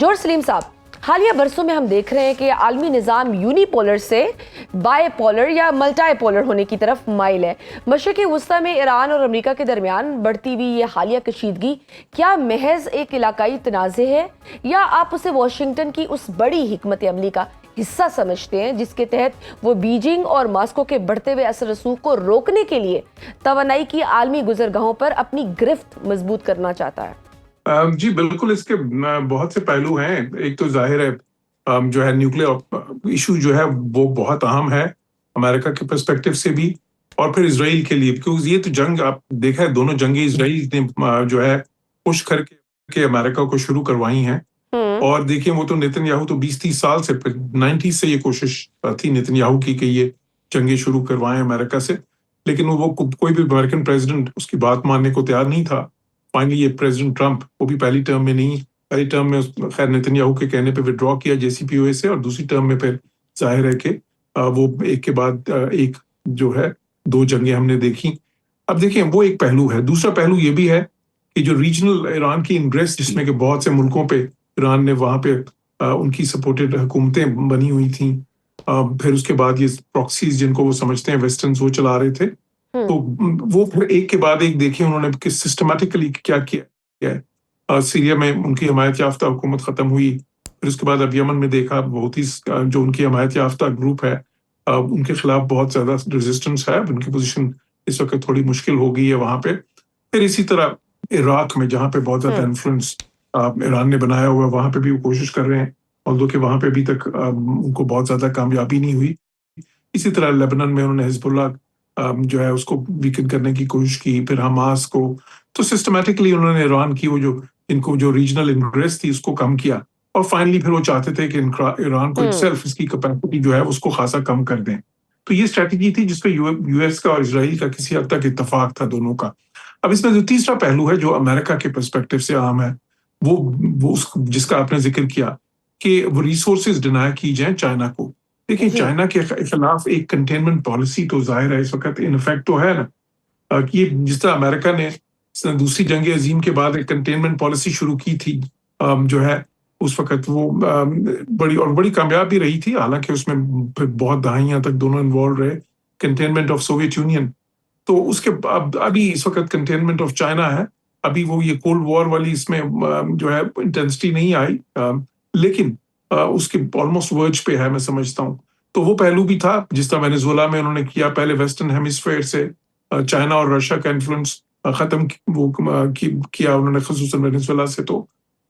جوہر سلیم صاحب، حالیہ برسوں میں ہم دیکھ رہے ہیں کہ عالمی نظام یونی پولر سے بائی پولر یا ملٹائی پولر ہونے کی طرف مائل ہے۔ مشرقی وسطی میں ایران اور امریکہ کے درمیان بڑھتی ہوئی یہ حالیہ کشیدگی کیا محض ایک علاقائی تنازع ہے، یا آپ اسے واشنگٹن کی اس بڑی حکمت عملی کا حصہ سمجھتے ہیں جس کے تحت وہ بیجنگ اور ماسکو کے بڑھتے ہوئے اثر رسوخ کو روکنے کے لیے توانائی کی عالمی گزرگاہوں پر اپنی گرفت مضبوط کرنا چاہتا ہے؟ جی بالکل، اس کے بہت سے پہلو ہیں۔ ایک تو ظاہر ہے جو ہے نیوکلیر ایشو جو ہے وہ بہت اہم ہے امریکہ کے پرسپیکٹو سے بھی، اور پھر اسرائیل کے لیے، کیونکہ یہ تو جنگ آپ دیکھا ہے، دونوں جنگیں اسرائیل نے جو ہے پش کر کے امریکہ کو شروع کروائی ہیں۔ اور دیکھیں وہ تو نیتن یاہو تو 20-30 سال سے، 90 سے یہ کوشش تھی نیتن یاہو کی کہ یہ جنگیں شروع کروائیں امریکہ سے، لیکن وہ کوئی بھی امریکن پریزیڈنٹ اس کی بات ماننے کو تیار نہیں تھا۔ فائنلی یہ پریزیڈنٹ ٹرمپ، وہ بھی پہلی ٹرم میں نہیں، پہلی ٹرم میں خیر نیتن یاہو کے کہنے پہ وڈرا کیا JCPOA سے، اور دوسری ٹرم میں پھر ظاہر ہے کہ وہ ایک کے بعد ایک جو ہے 2 جنگیں ہم نے دیکھی۔ اب دیکھیں وہ ایک پہلو ہے۔ دوسرا پہلو یہ بھی ہے کہ جو ریجنل ایران کی انٹرسٹ، جس میں کہ بہت سے ملکوں پہ ایران نے وہاں پہ ان کی سپورٹڈ حکومتیں بنی ہوئی تھیں، پھر اس کے بعد یہ پراکسیز جن کو وہ سمجھتے ہیں ویسٹرنز وہ چلا رہے تھے، تو وہ پھر ایک کے بعد ایک دیکھیں انہوں نے سسٹمیٹکلی کیا کیا ہے۔ سیریا میں ان کی حمایت یافتہ حکومت ختم ہوئی، پھر اس کے بعد اب یمن میں دیکھا بہت ہی جو ان کی حمایت یافتہ گروپ ہے ان کے خلاف بہت زیادہ ریزسٹنس ہے، ان کی پوزیشن اس وقت تھوڑی مشکل ہو گئی ہے وہاں پہ۔ پھر اسی طرح عراق میں جہاں پہ بہت زیادہ انفلوئنس ایران نے بنایا ہوا ہے، وہاں پہ بھی وہ کوشش کر رہے ہیں، although کہ وہاں پہ ابھی تک ان کو بہت زیادہ کامیابی نہیں ہوئی۔ اسی طرح لیبنان میں انہوں نے حزب اللہ جو ہے اس کو ویکن کرنے کی کوشش کی، پھر حماس کو، تو سسٹمیٹکلی انہوں نے ایران کی وہ جو ان کو جو ریجنل انٹرسٹ تھی اس کو کم کیا، اور فائنلی پھر وہ چاہتے تھے کہ ایران کو ایکسیلف اس کی کیپیسٹی جو ہے اس کو خاصا کم کر دیں۔ تو یہ اسٹریٹجی تھی جس پہ US کا اور اسرائیل کا کسی حد تک اتفاق تھا دونوں کا۔ اب اس میں جو تیسرا پہلو ہے جو امریکہ کے پرسپیکٹو سے عام ہے، وہ جس کا آپ نے ذکر کیا کہ وہ ریسورسز ڈینائی کی جائیں چائنا کو۔ دیکھیں چائنا کے خلاف ایک کنٹینمنٹ پالیسی تو ظاہر ہے اس وقت ان افیکٹ تو ہے نا، کہ یہ جس طرح امریکہ نے دوسری جنگ عظیم کے بعد ایک کنٹینمنٹ پالیسی شروع کی تھی، جو ہے اس وقت وہ بڑی کامیاب بھی رہی تھی، حالانکہ اس میں پھر بہت دہائیاں تک دونوں انوالو رہے، کنٹینمنٹ آف سوویت یونین۔ تو اس کے ابھی اس وقت کنٹینمنٹ آف چائنا ہے، ابھی وہ یہ کولڈ وار والی اس میں جو ہے انٹینسٹی نہیں آئی، لیکن اس کے آلموسٹ ورج پہ ہے میں سمجھتا ہوں۔ تو وہ پہلو بھی تھا، جس طرح وینیزویلا میں انہوں نے کیا، پہلے ویسٹرن ہیمسفیئر سے چائنا اور رشیا کا انفلوئنس ختم کیا انہوں نے، خصوصاً وینیزویلا سے، تو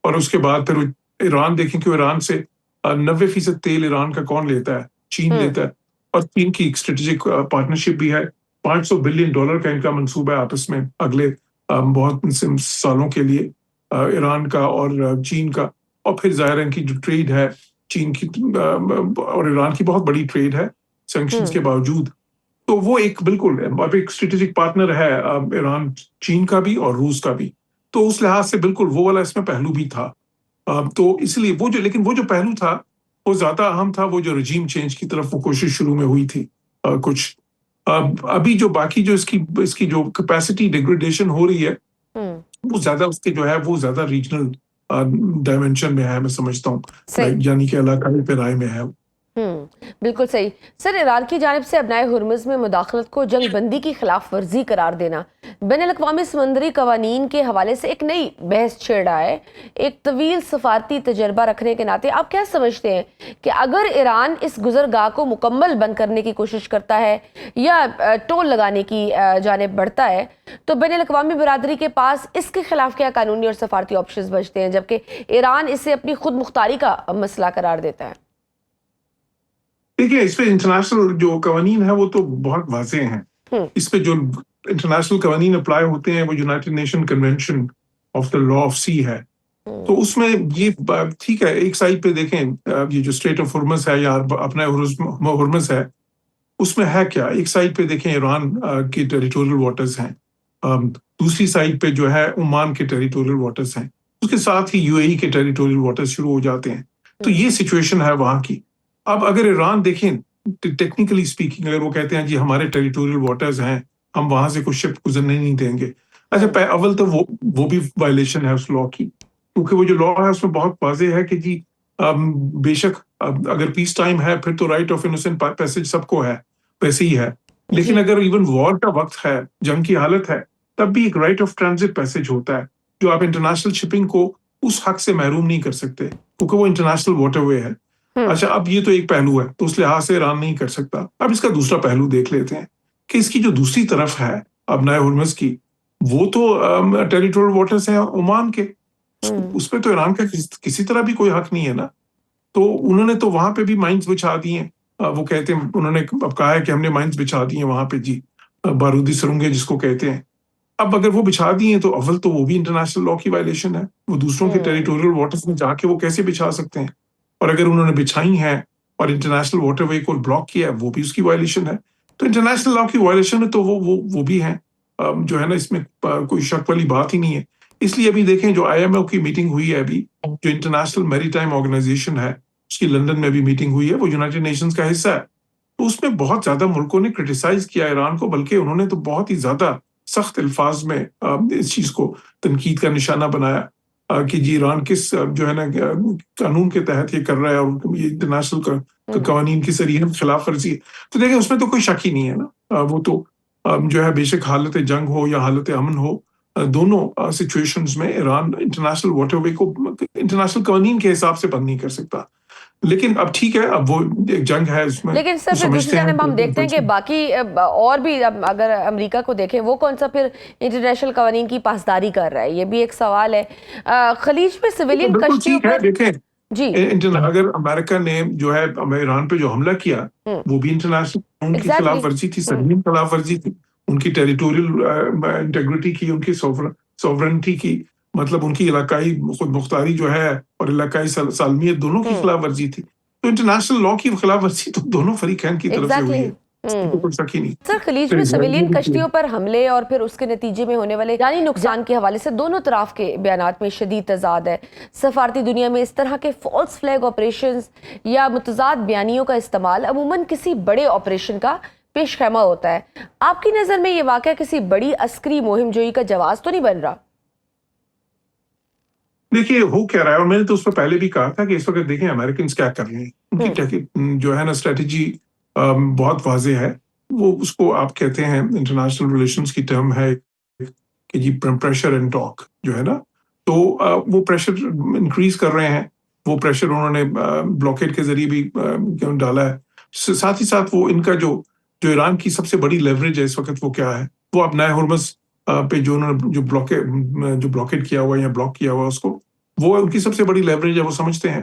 اور اس کے بعد پھر ایران دیکھیں کہ ایران سے 90% تیل ایران کا کون لیتا ہے؟ چین لیتا ہے، اور چین کی ایک اسٹریٹجک پارٹنرشپ بھی ہے، $500 بلین کا ان کا منصوبہ ہے آپس میں اگلے بہت سالوں کے لیے، ایران کا اور چین کا۔ اور پھر ظاہر ہے کہ جو ٹریڈ ہے چین کی اور ایران کی بہت بڑی ٹریڈ ہے سینکشنز کے باوجود، تو وہ ایک بالکل اب ایک اسٹریٹجک پارٹنر ہے ایران، چین کا بھی اور روس کا بھی۔ تو اس لحاظ سے بالکل وہ والا اس میں پہلو بھی تھا۔ تو اس لیے لیکن وہ جو پہلو تھا وہ زیادہ اہم تھا، وہ جو رجیم چینج کی طرف وہ کوشش شروع میں ہوئی تھی کچھ۔ ابھی جو باقی جو اس کی جو کیپیسٹی ڈیگریڈیشن ہو رہی ہے، وہ زیادہ اس کے جو ہے وہ زیادہ ریجنل ڈائمینشن میں ہے میں سمجھتا ہوں، یعنی کہ علاقائی پیمانے میں ہے۔ بالکل صحیح سر، ایران کی جانب سے ابنائے ہرمز میں مداخلت کو جنگ بندی کی خلاف ورزی قرار دینا بین الاقوامی سمندری قوانین کے حوالے سے ایک نئی بحث چھیڑ رہا ہے۔ ایک طویل سفارتی تجربہ رکھنے کے ناطے آپ کیا سمجھتے ہیں کہ اگر ایران اس گزرگاہ کو مکمل بند کرنے کی کوشش کرتا ہے یا ٹول لگانے کی جانب بڑھتا ہے، تو بین الاقوامی برادری کے پاس اس کے خلاف کیا قانونی اور سفارتی آپشنز بچتے ہیں، جبکہ ایران اسے اپنی خود مختاری کا مسئلہ قرار دیتا ہے؟ دیکھیے اس پہ انٹرنیشنل جو قوانین ہیں وہ تو بہت واضح ہیں۔ اس پہ جو انٹرنیشنل قوانین اپلائی ہوتے ہیں وہ united nation convention of the law of sea ہے۔ تو اس میں یہ ٹھیک ہے، ایک سائڈ پہ دیکھیں یہ جو اسٹریٹ آف ہرمز ہے یا اپنا ہرمز ہے، اس میں ہے کیا؟ ایک سائڈ پہ دیکھیں ایران کے ٹیریٹوریل واٹرز ہیں، دوسری سائڈ پہ جو ہے عمان کے ٹیریٹوریل واٹرز ہیں، اس کے ساتھ ہی UAE کے ٹیریٹوریل واٹرز شروع ہو جاتے ہیں۔ تو یہ سچویشن ہے وہاں کی۔ اب اگر ایران دیکھیں ٹیکنیکلی اسپیکنگ، اگر وہ کہتے ہیں جی ہمارے ٹیریٹوریل واٹرز ہیں، ہم وہاں سے کچھ شپ گزرنے نہیں دیں گے، اچھا اول تو وہ بھی وائلیشن ہے اس لا کی۔ کیونکہ وہ جو لا ہے اس میں بہت واضح ہے کہ جی بے شک اگر پیس ٹائم ہے پھر تو رائٹ آف انوسینٹ پیسج سب کو ہے، ویسے ہی ہے، لیکن جی اگر ایون وار کا وقت ہے، جنگ کی حالت ہے، تب بھی ایک رائٹ آف ٹرانزٹ پیسج ہوتا ہے جو آپ انٹرنیشنل شپنگ کو اس حق سے محروم نہیں کر سکتے کیونکہ وہ انٹرنیشنل واٹر وے ہے۔ ہوں اچھا، اب یہ تو ایک پہلو ہے تو اس لحاظ سے ایران نہیں کر سکتا۔ اب اس کا دوسرا پہلو دیکھ لیتے ہیں کہ اس کی جو دوسری طرف ہے ابنائے ہرمز کی، وہ تو ٹیریٹوریل واٹرز ہیں عمان کے، ہوں اس پہ تو ایران کا کسی طرح بھی کوئی حق نہیں ہے نا۔ تو انہوں نے تو وہاں پہ بھی مائنز بچھا دی ہیں، وہ کہتے ہیں، انہوں نے اب کہا ہے کہ ہم نے مائنز بچھا دی ہیں وہاں پہ جی، بارودی سرنگیں جس کو کہتے ہیں۔ اب اگر وہ بچھا دی ہیں تو اول تو وہ بھی انٹرنیشنل لا کی وائلیشن ہے، وہ دوسروں کے ہوں ٹیریٹوریل واٹرز میں جا کے وہ کیسے بچھا سکتے ہیں؟ اور اگر انہوں نے بچھائی ہیں اور انٹرنیشنل واٹر وے کو بلاک کیا ہے وہ بھی اس کی وائلیشن ہے۔ تو انٹرنیشنل لا کی وائلیشن ہے تو وہ بھی ہیں، جو ہے نا، اس میں کوئی شک والی بات ہی نہیں ہے۔ اس لیے ابھی دیکھیں جو IMO کی میٹنگ ہوئی ہے ابھی، جو انٹرنیشنل میری ٹائم آرگنائزیشن ہے، اس کی لندن میں بھی میٹنگ ہوئی ہے، وہ یونائٹڈ نیشنز کا حصہ ہے۔ تو اس میں بہت زیادہ ملکوں نے کرٹیسائز کیا ایران کو، بلکہ انہوں نے تو بہت ہی زیادہ سخت الفاظ میں اس چیز کو تنقید کا نشانہ بنایا کہ جی ایران کس جو ہے نا قانون کے تحت یہ کر رہا ہے اور یہ انٹرنیشنل قوانین کی صریحت خلاف ورزی ہے۔ تو دیکھیں اس میں تو کوئی شک ہی نہیں ہے نا، وہ تو جو ہے بے شک حالت جنگ ہو یا حالت امن ہو، دونوں سچویشنز میں ایران انٹرنیشنل واٹر وے کو انٹرنیشنل قوانین کے حساب سے بند نہیں کر سکتا۔ لیکن اب ٹھیک ہے، اب وہ ایک جنگ ہے، اس میں لیکن سر وہ پھر دوسری سمجھتے ہیں جانب ہم دیکھتے ہیں کہ باقی اور بھی اگر امریکہ کو دیکھیں وہ کون سا پھر انٹرنیشنل قوانین کی پاسداری کر رہا ہے، یہ بھی ایک سوال ہے۔ خلیج میں سویلین بالکل کشتیوں ٹھیک ہے۔ پر دیکھیں جی اگر امریکہ نے جو ہے ایران پہ جو حملہ کیا وہ بھی انٹرنیشنل قانون کی خلاف ایگزیکٹلی ورزی تھی، سرحدی خلاف ورزی تھی، ان کی ٹیریٹوریل انٹیگریٹی کی، ان کی سوورنٹی کی، مطلب ان کی علاقائی خود مختاری جو ہے اور علاقائی سالمیت دونوں کی خلاف ورزی تھی۔ تو انٹرنیشنل لا کی خلاف ورزی تو دونوں فریقین کی طرف سے ہوئی ہے، اس میں تو کوئی شک ہی نہیں۔ سر خلیج میں سویلین کشتیوں پر حملے اور پھر اس کے نتیجے میں ہونے والے جانی نقصان کے حوالے سے دونوں طرف کے بیانات میں شدید تضاد ہے۔ سفارتی دنیا میں اس طرح کے فالس فلیگ آپریشنز یا متضاد بیانیوں کا استعمال عموماً کسی بڑے آپریشن کا پیش خیمہ ہوتا ہے۔ آپ کی نظر میں یہ واقعہ کسی بڑی عسکری مہم جوئی کا جواز تو نہیں بن رہا؟ دیکھیے ہو کیا رہا ہے، اور میں نے تو اس پہ پہلے بھی کہا تھا کہ اس وقت دیکھیں امریکنز کیا کر رہے ہیں، ان کی جو ہے نا اسٹریٹجی بہت واضح ہے۔ وہ اس کو آپ کہتے ہیں انٹرنیشنل ریلیشنز کی ٹرم ہے کہ جی پریشر اینڈ ٹاک جو ہے نا، تو وہ پریشر انکریز کر رہے ہیں۔ وہ پریشر انہوں نے بلاکیڈ کے ذریعے بھی ڈالا ہے، ساتھ ہی ساتھ وہ ان کا جو ایران کی سب سے بڑی لیوریج ہے اس وقت وہ کیا ہے، وہ ابنائے ہرمز پہ جو انہوں نے جو بلاکیڈ کیا ہوا یا بلاک کیا ہوا اس کو، وہ ان کی سب سے بڑی لیوریج ہے، وہ سمجھتے ہیں۔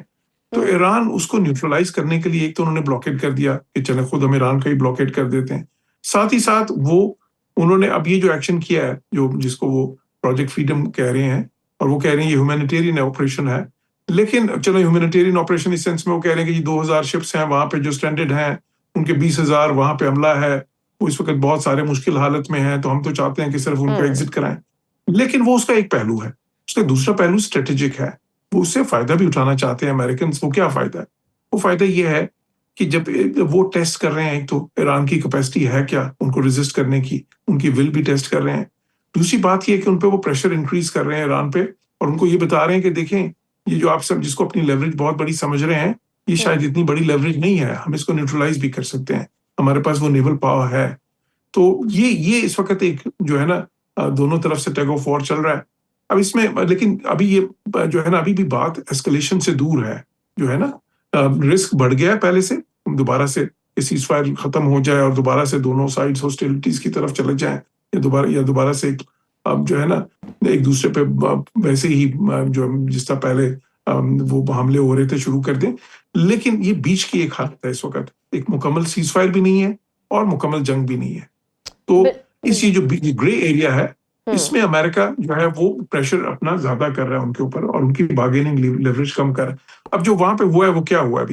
تو ایران اس کو نیوٹرلائز کرنے کے لیے ایک تو انہوں نے بلاکیڈ کر دیا کہ چلے خود ہم ایران کا ہی بلاکیڈ کر دیتے ہیں، ساتھ ہی ساتھ انہوں نے اب یہ جو ایکشن کیا ہے جس کو وہ پروجیکٹ فریڈم کہہ رہے ہیں، اور وہ کہہ رہے ہیں یہ ہیومینیٹیرین آپریشن ہے، لیکن چلو ہیومینیٹیرین آپریشن اس سینس میں وہ کہہ رہے ہیں کہ یہ 2000 شپس ہیں وہاں پہ جو اسٹینڈرڈ ہیں، ان کے 20,000 وہاں پہ عملہ ہے، وہ اس وقت بہت سارے مشکل حالت میں ہیں، تو ہم تو چاہتے ہیں کہ صرف ان کو ایگزٹ کرائیں۔ لیکن وہ اس کا ایک پہلو ہے، اس کا دوسرا پہلو اسٹریٹجک ہے، وہ اس سے فائدہ بھی اٹھانا چاہتے ہیں امریکنز۔ وہ کیا فائدہ ہے؟ وہ فائدہ یہ ہے کہ جب وہ ٹیسٹ کر رہے ہیں، ایک تو ایران کی کیپیسٹی ہے کیا ان کو ریزسٹ کرنے کی، ان کی ول بھی ٹیسٹ کر رہے ہیں۔ دوسری بات یہ کہ ان پہ وہ پریشر انکریز کر رہے ہیں ایران پہ، اور ان کو یہ بتا رہے ہیں کہ دیکھیں یہ جو آپ سب جس کو اپنی لیوریج بہت بڑی سمجھ رہے ہیں، یہ شاید اتنی بڑی لیوریج نہیں ہے، ہم اس کو نیوٹرلائز بھی کر سکتے ہیں، ہمارے پاس وہ نیول پاور ہے۔ تو یہ اس وقت ایک جو ہے نا دونوں طرف سے ٹگ آف وار چل رہا ہے اب اس میں، لیکن ابھی یہ جو ہے نا ابھی بھی بات اسکلیشن سے دور ہے، جو ہے نا رسک بڑھ گیا ہے پہلے سے، دوبارہ سے سیز فائر ختم ہو جائے اور دوبارہ سے دونوں سائڈز ہاسٹیلٹیز کی طرف چلے جائیں، یا دوبارہ سے اب جو ہے نا ایک دوسرے پہ ویسے ہی جو جس طرح پہلے وہ حملے ہو رہے تھے شروع کر دیں۔ لیکن یہ بیچ کی ایک حالت ہے اس وقت، ایک مکمل سیز فائر بھی نہیں ہے اور مکمل جنگ بھی نہیں ہے، تو اس یہ جو گرے ایریا ہے اس میں امریکہ جو ہے وہ پریشر اپنا زیادہ کر رہا ہے ان کے اوپر، اور ان کی بارگیننگ لیوریج کم کر رہا ہے۔ اب جو وہاں پہ ہوا ہے وہ کیا ہوا ہے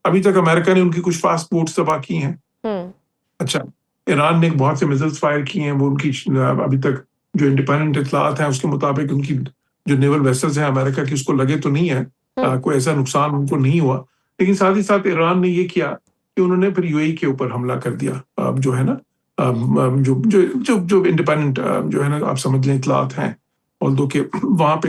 ابھی تک امریکہ نے ان کی کچھ فاسٹ بوٹس تباہ کی ہیں، اچھا ایران نے بہت سے میزائلز فائر کیے ہیں، وہ ان کی ابھی تک جو انڈیپینڈنٹ اطلاعات ہیں اس کے مطابق ان کی جو نیول ویسلز ہیں امریکہ کی اس کو لگے تو نہیں ہے، کوئی ایسا نقصان ان کو نہیں ہوا، لیکن ساتھ ہی ساتھ ایران نے یہ کیا کہ انہوں نے پھر UAE کے اوپر حملہ کر دیا، جو ہے نا جو انڈیپینڈنٹ جو ہے نا آپ سمجھ لیں اطلاعات ہیں، although کہ وہاں پہ